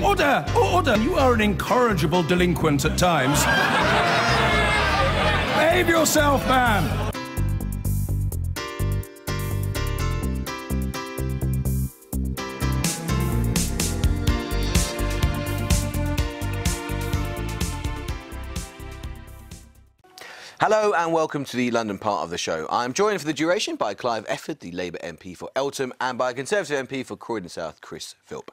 Order! Order! You are an incorrigible delinquent at times. Behave yourself, man! Hello and welcome to the London part of the show. I'm joined for the duration by Clive Efford, the Labour MP for Eltham, and by a Conservative MP for Croydon South, Chris Philp.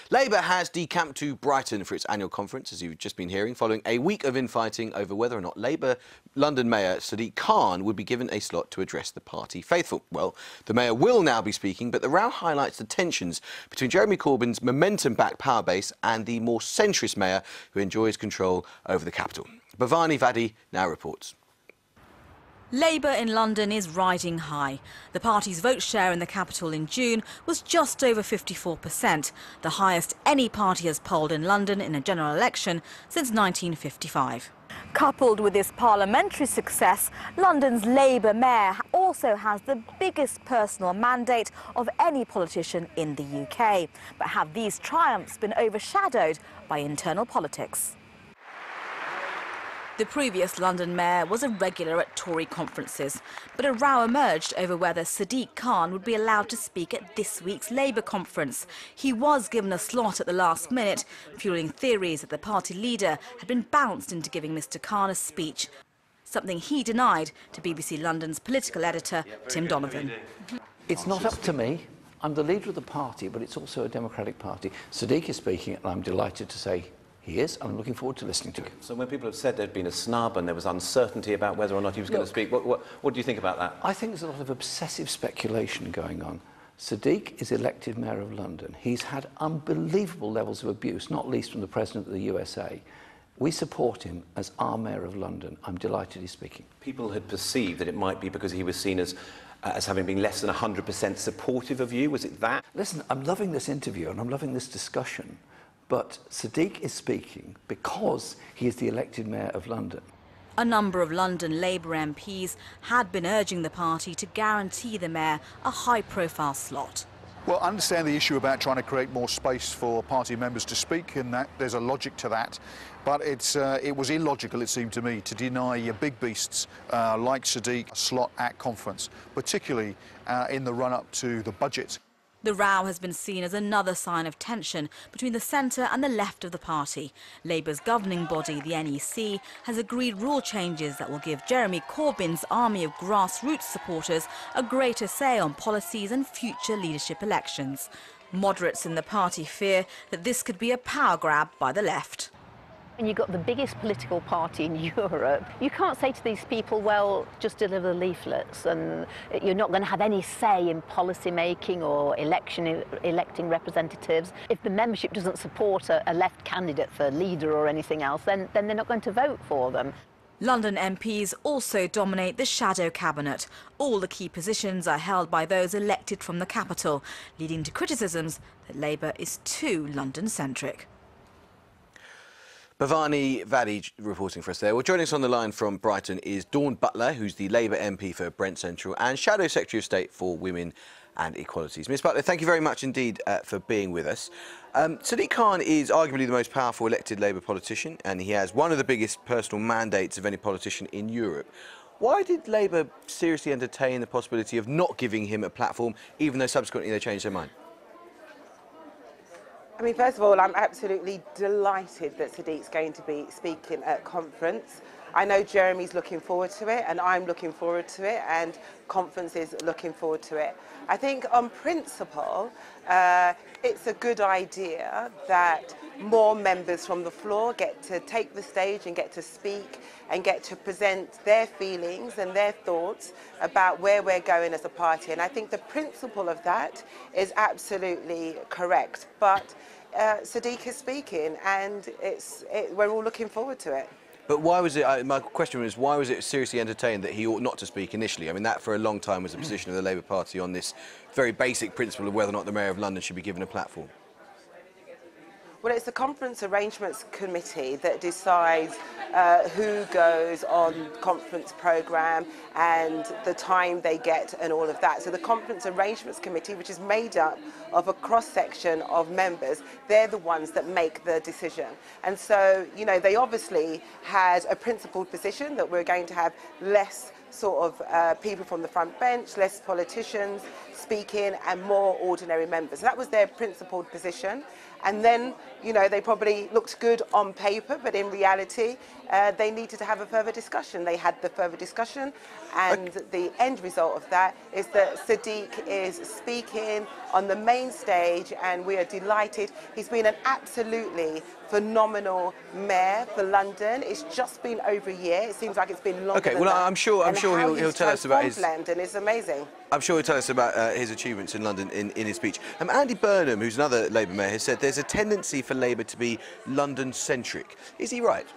Labour has decamped to Brighton for its annual conference, as you've just been hearing, following a week of infighting over whether or not Labour London Mayor Sadiq Khan would be given a slot to address the party faithful. Well, the Mayor will now be speaking, but the row highlights the tensions between Jeremy Corbyn's momentum-backed power base and the more centrist Mayor who enjoys control over the capital. Bhavani Vadi now reports. Labour in London is riding high. The party's vote share in the capital in June was just over 54%, the highest any party has polled in London in a general election since 1955. Coupled with this parliamentary success, London's Labour mayor also has the biggest personal mandate of any politician in the UK. But have these triumphs been overshadowed by internal politics? The previous London mayor was a regular at Tory conferences, but a row emerged over whether Sadiq Khan would be allowed to speak at this week's Labour conference. He was given a slot at the last minute, fueling theories that the party leader had been bounced into giving Mr Khan a speech, something he denied to BBC London's political editor, Tim Donovan. It's not up to me. I'm the leader of the party, but it's also a democratic party. Sadiq is speaking, and I'm delighted to say he is, and I'm looking forward to listening to him. So when people have said there'd been a snub and there was uncertainty about whether or not he was going to speak, what do you think about that? I think there's a lot of obsessive speculation going on. Sadiq is elected Mayor of London. He's had unbelievable levels of abuse, not least from the President of the USA. We support him as our Mayor of London. I'm delighted he's speaking. People had perceived that it might be because he was seen as having been less than 100% supportive of you. Was it that? Listen, I'm loving this interview and I'm loving this discussion. But Sadiq is speaking because he is the elected Mayor of London. A number of London Labour MPs had been urging the party to guarantee the Mayor a high-profile slot. Well, I understand the issue about trying to create more space for party members to speak, and that there's a logic to that. But it was illogical, it seemed to me, to deny big beasts like Sadiq a slot at conference, particularly in the run-up to the budget. The row has been seen as another sign of tension between the centre and the left of the party. Labour's governing body, the NEC, has agreed rule changes that will give Jeremy Corbyn's army of grassroots supporters a greater say on policies and future leadership elections. Moderates in the party fear that this could be a power grab by the left. And you've got the biggest political party in Europe. You can't say to these people, well, just deliver leaflets and you're not going to have any say in policy making or electing representatives. If the membership doesn't support a left candidate for leader or anything else, then they're not going to vote for them. London MPs also dominate the shadow cabinet. All the key positions are held by those elected from the capital, leading to criticisms that Labour is too London-centric. Bhavani Vadi reporting for us there. Well, joining us on the line from Brighton is Dawn Butler, who's the Labour MP for Brent Central and Shadow Secretary of State for Women and Equalities. Ms Butler, thank you very much indeed for being with us. Sadiq Khan is arguably the most powerful elected Labour politician, and he has one of the biggest personal mandates of any politician in Europe. Why did Labour seriously entertain the possibility of not giving him a platform, even though subsequently they changed their mind? I mean, first of all, I'm absolutely delighted that Sadiq's going to be speaking at conference. I know Jeremy's looking forward to it, and I'm looking forward to it, and conference is looking forward to it. I think on principle, it's a good idea that more members from the floor get to take the stage and get to speak and get to present their feelings and their thoughts about where we're going as a party. And I think the principle of that is absolutely correct. But Sadiq is speaking, and we're all looking forward to it. But why was it, my question was, why was it seriously entertained that he ought not to speak initially? I mean, that for a long time was the position of the Labour Party on this very basic principle of whether or not the Mayor of London should be given a platform. Well, it's the Conference Arrangements Committee that decides who goes on conference programme and the time they get and all of that. So the Conference Arrangements Committee, which is made up of a cross-section of members, they're the ones that make the decision. And so, you know, they obviously had a principled position that we're going to have less sort of people from the front bench, less politicians speaking and more ordinary members. So that was their principled position. And then, you know, they probably looked good on paper, but in reality, they needed to have a further discussion. They had the further discussion, and the end result of that is that Sadiq is speaking on the main stage, and we are delighted. He's been an absolutely phenomenal mayor for London. It's just been over a year. It seems like it's been longer than that. I'm sure he'll tell us about his... London is amazing. I'm sure he'll tell us about his achievements in London in his speech. Andy Burnham, who's another Labour mayor, has said there's a tendency for Labour to be London-centric. Is he right?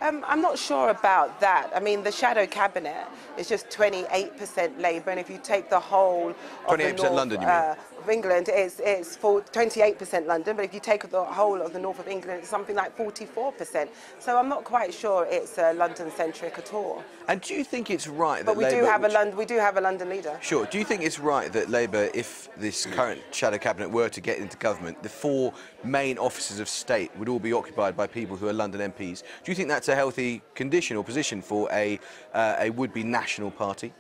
I'm not sure about that. I mean, the shadow cabinet is just 28% Labour, and if you take the whole of the north London, you mean? Of England, it's for 28% London, but if you take the whole of the north of England, it's something like 44%. So I'm not quite sure it's London-centric at all. And do you think it's right that But we Labour... do have a London leader. Sure. Do you think it's right that Labour, if this current shadow cabinet were to get into government, the 4 main offices of state would all be occupied by people who are London MPs? Do you think that's a healthy condition or position for a would-be national party?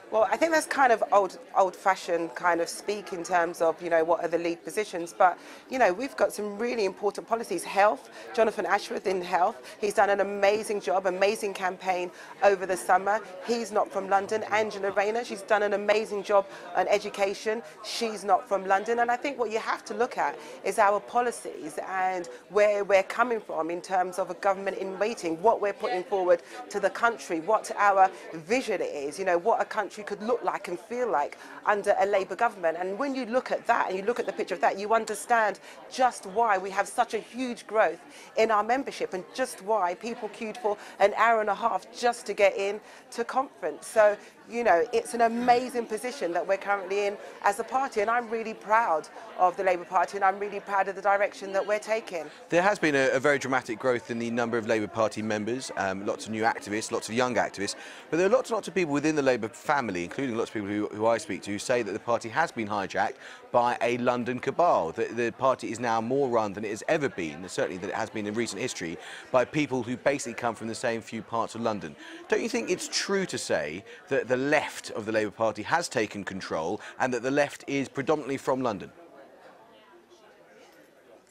Well, I think that's kind of old-fashioned kind of speak in terms of, you know, what are the lead positions. But, you know, we've got some really important policies. Health, Jonathan Ashworth in health, he's done an amazing job, amazing campaign over the summer. He's not from London. Angela Rayner, she's done an amazing job on education. She's not from London. And I think what you have to look at is our policies and where we're coming from in terms of a government in waiting, what we're putting forward to the country, what our vision is, you know, what a country could look like and feel like under a Labour government. And when you look at that and you look at the picture of that, you understand just why we have such a huge growth in our membership and just why people queued for an hour and a half just to get in to conference. So, you know, it's an amazing position that we're currently in as a party, and I'm really proud of the Labour Party, and I'm really proud of the direction that we're taking. There has been a very dramatic growth in the number of Labour Party members, lots of new activists, lots of young activists, but there are lots and lots of people within the Labour family, including lots of people who I speak to, who say that the party has been hijacked by a London cabal. The party is now more run than it has ever been, and certainly that it has been in recent history, by people who basically come from the same few parts of London. Don't you think it's true to say that the left of the Labour Party has taken control and that the left is predominantly from London?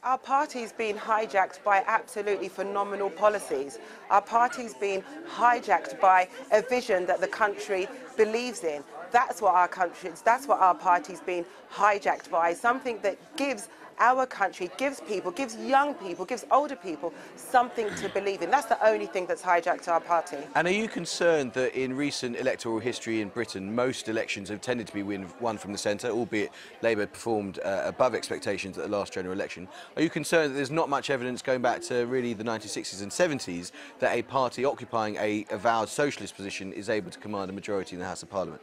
Our party's been hijacked by absolutely phenomenal policies. Our party's been hijacked by a vision that the country believes in. That's what our party's been hijacked by, something that gives our country, gives people, gives young people, gives older people something to believe in. That's the only thing that's hijacked our party. And are you concerned that in recent electoral history in Britain, most elections have tended to be won from the centre, albeit Labour performed above expectations at the last general election? Are you concerned that there's not much evidence going back to really the 1960s and 70s that a party occupying a avowed socialist position is able to command a majority in the House of Parliament?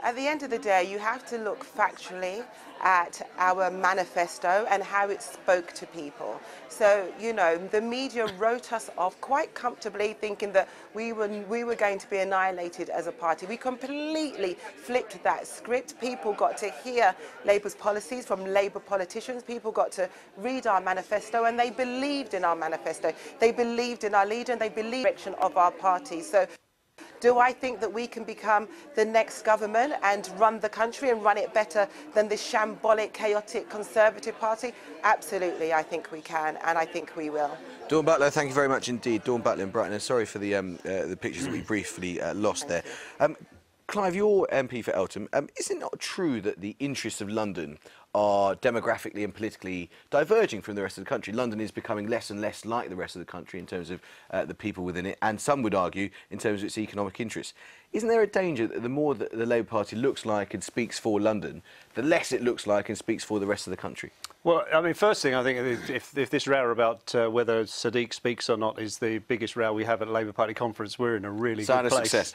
At the end of the day, you have to look factually at our manifesto and how it spoke to people. So, you know, the media wrote us off quite comfortably, thinking that we were going to be annihilated as a party. We completely flipped that script. People got to hear Labour's policies from Labour politicians. People got to read our manifesto, and they believed in our manifesto. They believed in our leader, and they believed in the direction of our party. So, do I think that we can become the next government and run the country and run it better than this shambolic, chaotic Conservative Party? Absolutely, I think we can, and I think we will. Dawn Butler, thank you very much indeed. Dawn Butler in Brighton, and sorry for the pictures that we briefly lost there. Clive, you're MP for Eltham. Is it not true that the interests of London are demographically and politically diverging from the rest of the country? London is becoming less and less like the rest of the country in terms of the people within it, and some would argue in terms of its economic interests. Isn't there a danger that the more that the Labour Party looks like and speaks for London, the less it looks like and speaks for the rest of the country? Well, I mean, first thing, I think if this row about whether Sadiq speaks or not is the biggest row we have at a Labour Party conference, we're in a really good place. Success.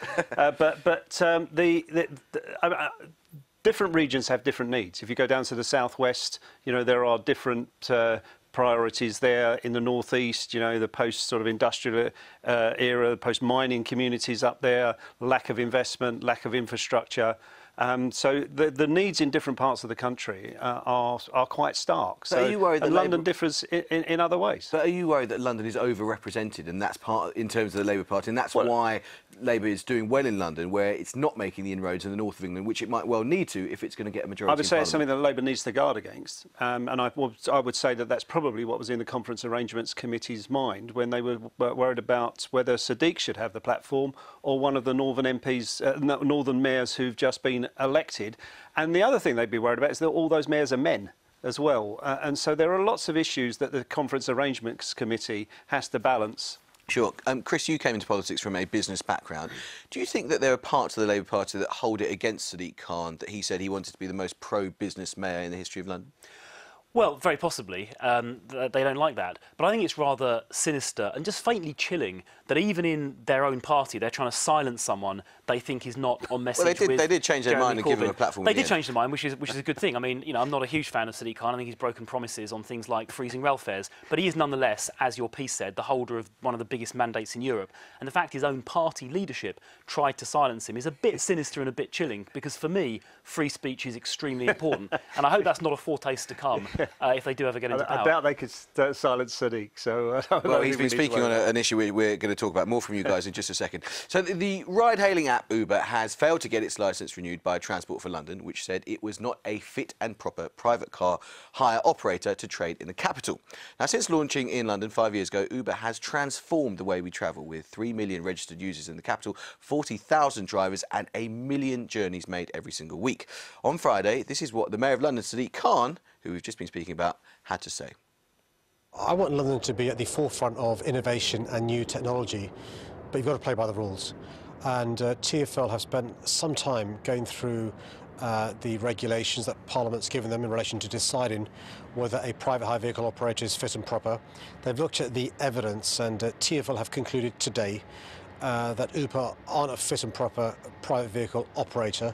different regions have different needs. If you go down to the southwest, you know, there are different priorities there. In the northeast, you know, the post sort of industrial era, post-mining communities up there, lack of investment, lack of infrastructure. So the needs in different parts of the country are quite stark. So are you worried that London differs in other ways? But are you worried that London is overrepresented, and that's part in terms of the Labour Party, and that's why Labour is doing well in London, where it's not making the inroads in the north of England, which it might well need to if it's going to get a majority? I would say it's something that Labour needs to guard against, and I would say that that's probably what was in the Conference Arrangements Committee's mind when they were worried about whether Sadiq should have the platform or one of the northern MPs, northern mayors who've just been elected. And the other thing they'd be worried about is that all those mayors are men as well. And so there are lots of issues that the Conference Arrangements Committee has to balance. Sure. Chris, you came into politics from a business background. Do you think that there are parts of the Labour Party that hold it against Sadiq Khan, that he said he wanted to be the most pro-business mayor in the history of London? Well, very possibly. They don't like that. But I think it's rather sinister and just faintly chilling that even in their own party, they're trying to silence someone they think is not on message. Well, they did change their mind and give him a platform. They did change their mind, which is a good thing. I mean, you know, I'm not a huge fan of Sadiq Khan. I think he's broken promises on things like freezing rail fares. But he is nonetheless, as your piece said, the holder of one of the biggest mandates in Europe. And the fact his own party leadership tried to silence him is a bit sinister and a bit chilling, because for me, free speech is extremely important. And I hope that's not a foretaste to come if they do ever get into power. I doubt they could silence Sadiq. So, well, he's been speaking on an issue we're going to talk about more from you guys in just a second. So the ride-hailing app Uber has failed to get its licence renewed by Transport for London, which said it was not a fit and proper private car hire operator to trade in the capital. Now, since launching in London 5 years ago, Uber has transformed the way we travel, with 3 million registered users in the capital, 40,000 drivers and 1 million journeys made every single week. On Friday, this is what the Mayor of London, Sadiq Khan, who we've just been speaking about, had to say. I want London to be at the forefront of innovation and new technology, but you've got to play by the rules. And TfL have spent some time going through the regulations that Parliament's given them in relation to deciding whether a private hire vehicle operator is fit and proper. They've looked at the evidence, and TfL have concluded today that Uber aren't a fit and proper private vehicle operator.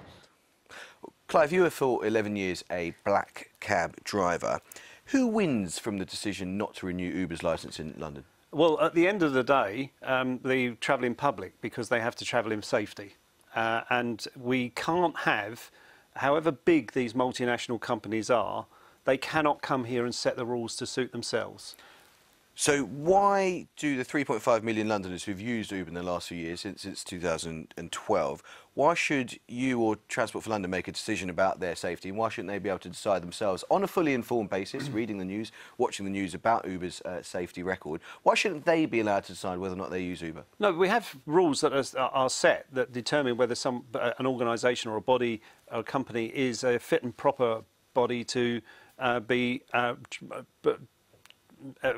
Clive, you were for 11 years a black cab driver. Who wins from the decision not to renew Uber's licence in London? Well, at the end of the day, the travelling public, because they have to travel in safety. And we can't have, however big these multinational companies are, they cannot come here and set the rules to suit themselves. So why do the 3.5 million Londoners who've used Uber in the last few years, since 2012, why should you or Transport for London make a decision about their safety, and why shouldn't they be able to decide themselves on a fully informed basis, reading the news, watching the news about Uber's safety record? Why shouldn't they be allowed to decide whether or not they use Uber? No, we have rules that are set that determine whether an organisation or a body or a company is a fit and proper body to be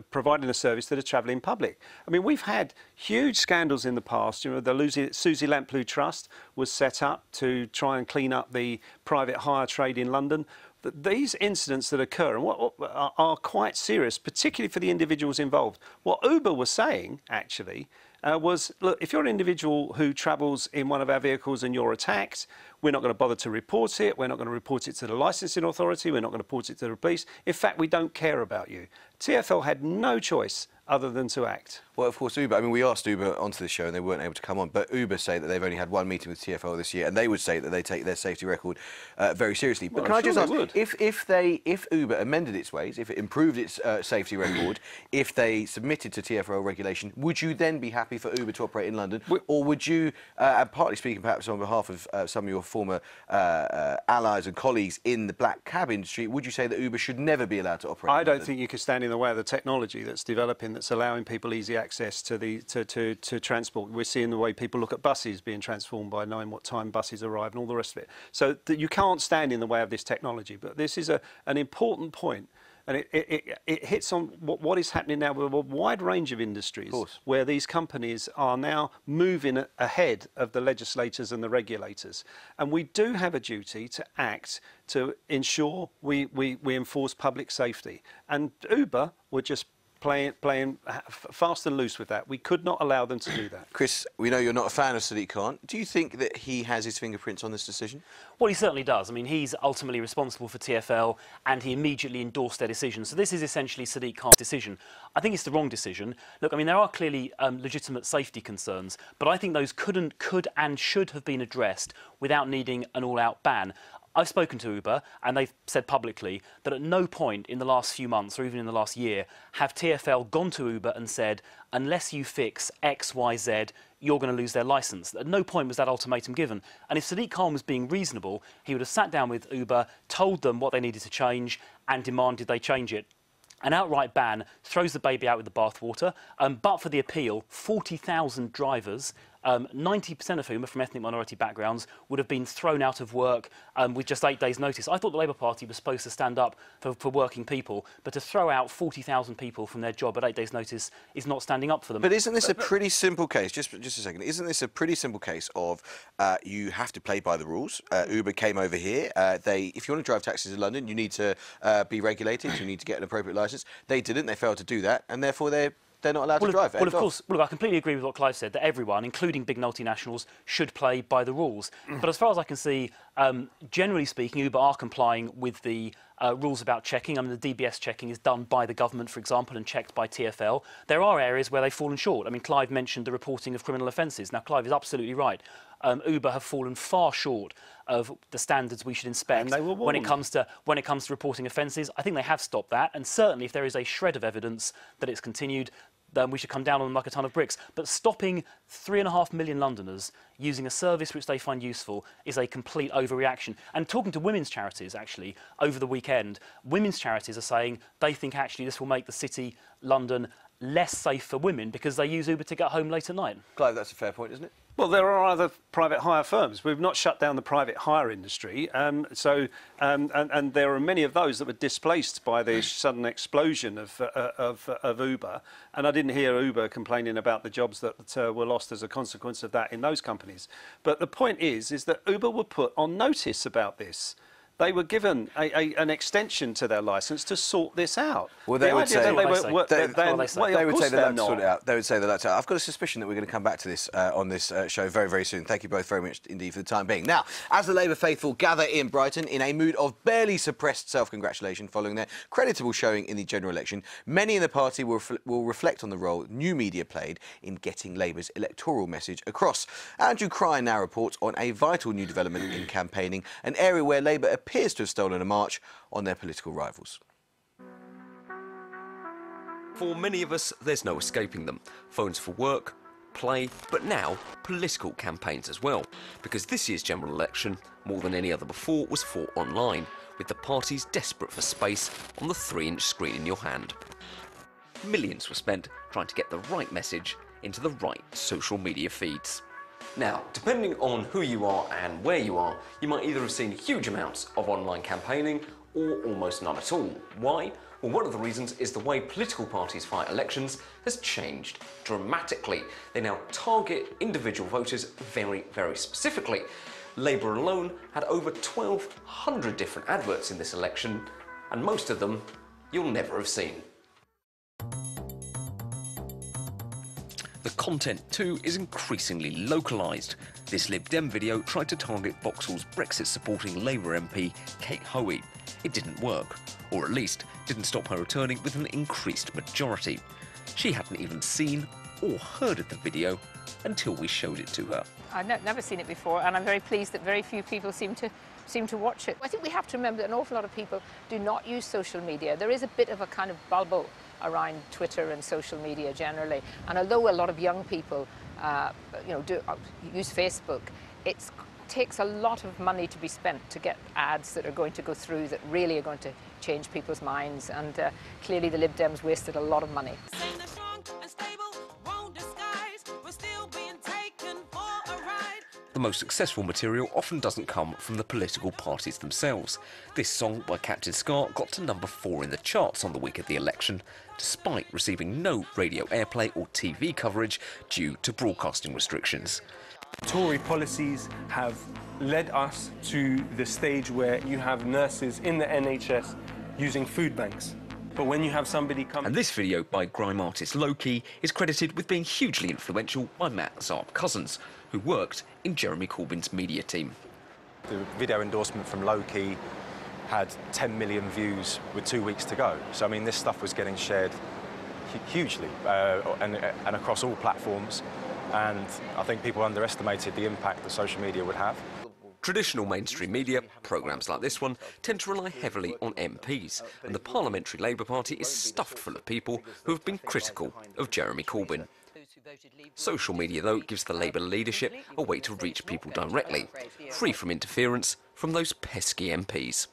providing a service to the travelling public. I mean, we've had huge scandals in the past. You know, the Susie Lamplugh Trust was set up to try and clean up the private hire trade in London. These incidents that occur are quite serious, particularly for the individuals involved. What Uber was saying, actually, was, look, if you're an individual who travels in one of our vehicles and you're attacked, we're not going to bother to report it. We're not going to report it to the licensing authority. We're not going to report it to the police. In fact, we don't care about you. TfL had no choice other than to act. Well, of course, Uber, I mean, we asked Uber onto the show and they weren't able to come on, but Uber say that they've only had one meeting with TfL this year, and they would say that they take their safety record very seriously. But can I just ask, if Uber amended its ways, if it improved its safety record, if they submitted to TfL regulation, would you then be happy for Uber to operate in London? Or would you, partly speaking perhaps on behalf of some of your former allies and colleagues in the black cab industry, would you say that Uber should never be allowed to operate in London? I don't think you could stand in the way of the technology that's developing, that's allowing people easy access to transport. We're seeing the way people look at buses being transformed by knowing what time buses arrive and all the rest of it. So you can't stand in the way of this technology. But this is an important point, and it hits on what is happening now with a wide range of industries, where these companies are now moving ahead of the legislators and the regulators. And we do have a duty to act to ensure we enforce public safety. And Uber were just playing fast and loose with that. We could not allow them to do that. Chris, we know you're not a fan of Sadiq Khan. Do you think that he has his fingerprints on this decision? Well, he certainly does. I mean, he's ultimately responsible for TfL, and he immediately endorsed their decision. So this is essentially Sadiq Khan's decision. I think it's the wrong decision. Look, I mean, there are clearly legitimate safety concerns, but I think those could and should have been addressed without needing an all-out ban. I've spoken to Uber, and they've said publicly that at no point in the last few months, or even in the last year, have TfL gone to Uber and said, unless you fix X, Y, Z, you're going to lose their licence. At no point was that ultimatum given. And if Sadiq Khan was being reasonable, he would have sat down with Uber, told them what they needed to change, and demanded they change it. An outright ban throws the baby out with the bathwater, but for the appeal, 40,000 drivers, 90% of whom are from ethnic minority backgrounds, would have been thrown out of work with just 8 days' notice. I thought the Labour Party was supposed to stand up for working people, but to throw out 40,000 people from their job at 8 days' notice is not standing up for them. But isn't this a pretty simple case? Just a second. Isn't this a pretty simple case of you have to play by the rules? Uber came over here. If you want to drive taxis in London, you need to be regulated. You need to get an appropriate licence. They didn't. They failed to do that, and therefore they're not allowed to drive. Well, of course, look, I completely agree with what Clive said, that everyone, including big multinationals, should play by the rules. But as far as I can see, generally speaking, Uber are complying with the rules about checking. I mean, the DBS checking is done by the government, for example, and checked by TfL. There are areas where they've fallen short. I mean, Clive mentioned the reporting of criminal offences. Now, Clive is absolutely right. Uber have fallen far short of the standards we should inspect when it comes to reporting offences. I think they have stopped that, and certainly if there is a shred of evidence that it's continued, then we should come down on them like a ton of bricks. But stopping 3.5 million Londoners using a service which they find useful is a complete overreaction. And talking to women's charities, actually, over the weekend, women's charities are saying they think actually this will make the city, London, less safe for women because they use Uber to get home late at night. Clive, that's a fair point, isn't it? Well, there are other private hire firms. We've not shut down the private hire industry, and there are many of those that were displaced by the sudden explosion of Uber. And I didn't hear Uber complaining about the jobs that were lost as a consequence of that in those companies. But the point is that Uber were put on notice about this. They were given an extension to their licence to sort this out. Well, they would say they would say they'd sort it out. They would say that. I've got a suspicion that we're going to come back to this on this show very, very soon. Thank you both very much indeed for the time being. Now, as the Labour faithful gather in Brighton in a mood of barely suppressed self-congratulation following their creditable showing in the general election, many in the party will reflect on the role new media played in getting Labour's electoral message across. Andrew Crine now reports on a vital new development in campaigning, an area where Labour appears to have stolen a march on their political rivals. For many of us, there's no escaping them. Phones for work, play, but now political campaigns as well. Because this year's general election, more than any other before, was fought online, with the parties desperate for space on the 3-inch screen in your hand. Millions were spent trying to get the right message into the right social media feeds. Now, depending on who you are and where you are, you might either have seen huge amounts of online campaigning or almost none at all. Why? Well, one of the reasons is the way political parties fight elections has changed dramatically. They now target individual voters very, very specifically. Labour alone had over 1,200 different adverts in this election, and most of them you'll never have seen. The content too is increasingly localised. This Lib Dem video tried to target Vauxhall's Brexit-supporting Labour MP Kate Hoey. It didn't work, or at least didn't stop her returning with an increased majority. She hadn't even seen or heard of the video until we showed it to her. I've never seen it before, and I'm very pleased that very few people seem to watch it. I think we have to remember that an awful lot of people do not use social media. There is a bit of a kind of bubble around Twitter and social media generally, and although a lot of young people use Facebook, it takes a lot of money to be spent to get ads that are going to go through that really are going to change people's minds, and clearly the Lib Dems wasted a lot of money. The most successful material often doesn't come from the political parties themselves. This song by Captain Scar got to number 4 in the charts on the week of the election, despite receiving no radio airplay or TV coverage due to broadcasting restrictions. Tory policies have led us to the stage where you have nurses in the NHS using food banks. But when you have somebody come... And this video by grime artist Loki is credited with being hugely influential by Matt Zarb Cousins, who worked in Jeremy Corbyn's media team. The video endorsement from Loki had 10 million views with 2 weeks to go. So, I mean, this stuff was getting shared hugely and across all platforms. And I think people underestimated the impact that social media would have. Traditional mainstream media, programmes like this one, tend to rely heavily on MPs, and the Parliamentary Labour Party is stuffed full of people who have been critical of Jeremy Corbyn. Social media, though, gives the Labour leadership a way to reach people directly, free from interference from those pesky MPs.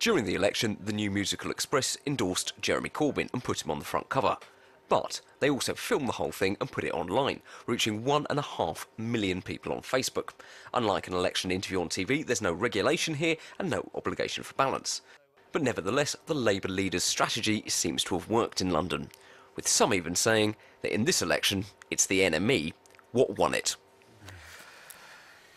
During the election, the New Musical Express endorsed Jeremy Corbyn and put him on the front cover. But they also filmed the whole thing and put it online, reaching 1.5 million people on Facebook. Unlike an election interview on TV, there's no regulation here and no obligation for balance. But nevertheless, the Labour leader's strategy seems to have worked in London, with some even saying that in this election, it's the NME what won it.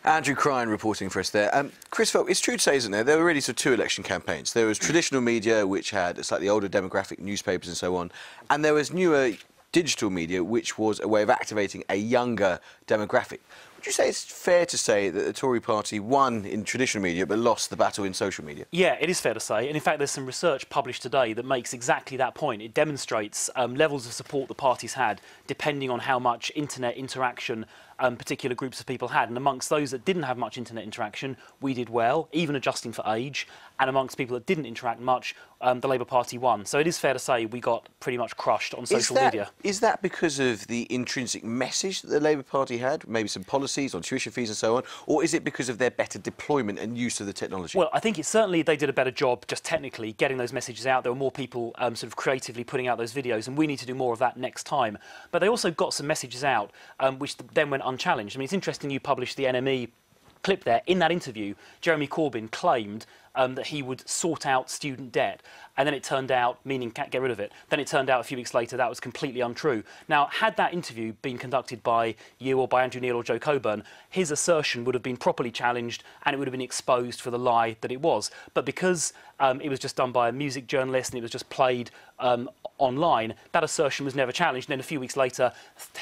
Andrew Crine reporting for us there. Chris Phelps, it's true to say, isn't there, there were really sort of two election campaigns. There was traditional media, which had a slightly older demographic, newspapers and so on, and there was newer digital media, which was a way of activating a younger demographic. Would you say it's fair to say that the Tory party won in traditional media but lost the battle in social media? Yeah, it is fair to say. And in fact, there's some research published today that makes exactly that point. It demonstrates levels of support the parties had depending on how much internet interaction particular groups of people had. And amongst those that didn't have much internet interaction, we did well, even adjusting for age. And amongst people that didn't interact much, the Labour Party won. So it is fair to say we got pretty much crushed on social media. Is that because of the intrinsic message that the Labour Party had, maybe some policies on tuition fees and so on, or is it because of their better deployment and use of the technology? Well, I think it's certainly they did a better job just technically getting those messages out. There were more people sort of creatively putting out those videos, and we need to do more of that next time. But they also got some messages out which then went unchallenged. I mean, it's interesting you published the NME clip there. In that interview, Jeremy Corbyn claimed that he would sort out student debt. And then it turned out, meaning can't get rid of it, then it turned out a few weeks later that was completely untrue. Now, had that interview been conducted by you or by Andrew Neil or Joe Coburn, his assertion would have been properly challenged and it would have been exposed for the lie that it was. But because it was just done by a music journalist and it was just played online, that assertion was never challenged. And then a few weeks later,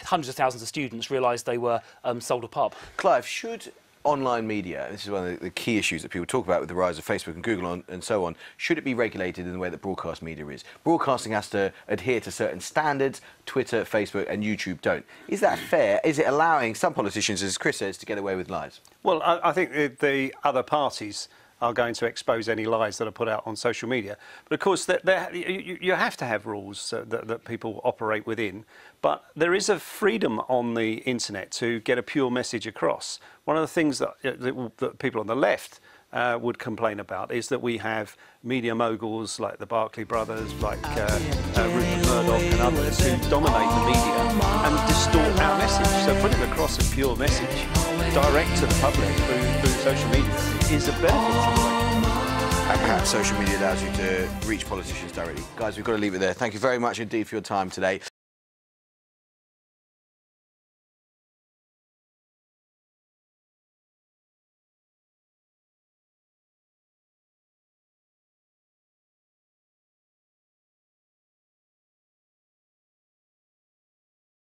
hundreds of thousands of students realised they were sold a pub. Clive, should online media, this is one of the key issues that people talk about with the rise of Facebook and Google and so on, should it be regulated in the way that broadcast media is? Broadcasting has to adhere to certain standards, Twitter, Facebook and YouTube don't. Is that fair? Is it allowing some politicians, as Chris says, to get away with lies? Well, I think the other parties are going to expose any lies that are put out on social media. But of course, you have to have rules that people operate within. But there is a freedom on the internet to get a pure message across. One of the things that people on the left would complain about is that we have media moguls like the Barclay brothers, like Rupert Murdoch and others who dominate the media and distort our message. So putting across a pure message direct to the public through social media is a benefit to them. And perhaps social media allows you to reach politicians directly. Guys, we've got to leave it there. Thank you very much indeed for your time today.